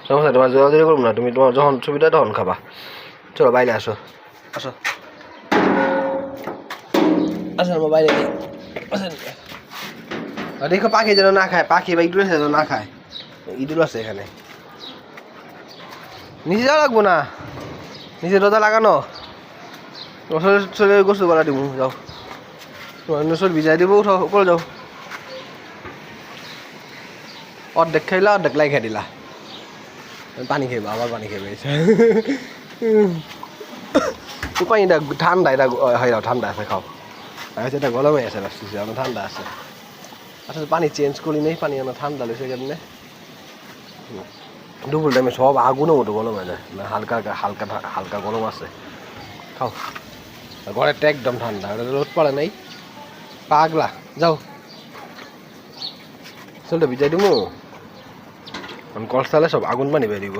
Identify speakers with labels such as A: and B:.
A: সমস্যা তোমার জোরাজোরি করবো না, তুমি তোমার যখন সুবিধা তখন খাবা। চলো বাইরে আসো, আসো আসো আমার বাইরে দেখো পাখি যেন না খায়, পাখি বা ইঁদুর যেন না খায়, ইঁদুর আছে এখানে। নিচে যাওয়া লাগবো না, নিচে রোজা লাগানো শরীরে গোসল করা দিব। যাও তোমার শরীর ভিজাই দিব, উঠো উপরে যাও। অর্ধেক খাইলা অর্ধেক লাই খাই দিলা, পানি খাইবা আবার পানি খাইবে। পানিটা ঠান্ডা, এটা হয় ঠান্ডা আছে খাও। আচ্ছা এটা গরমে আছে রাখতেছি, আমার ঠান্ডা আছে। আসলে পানি চেঞ্জ করি নেই, পানি আমার ঠান্ডা লেগেছে কেমনে। দুপুর টাইমে সব আগুনের মতো গরম হয়ে যায়, হালকা হালকা হালকা গরম আছে। খাও, ঘরেরটা একদম ঠান্ডা, ওটা রোদ পড়ে নাই। পাগলা যাও, চলটা ভিজাই দিব, কল চালে সব আগুন পানি বেরিব।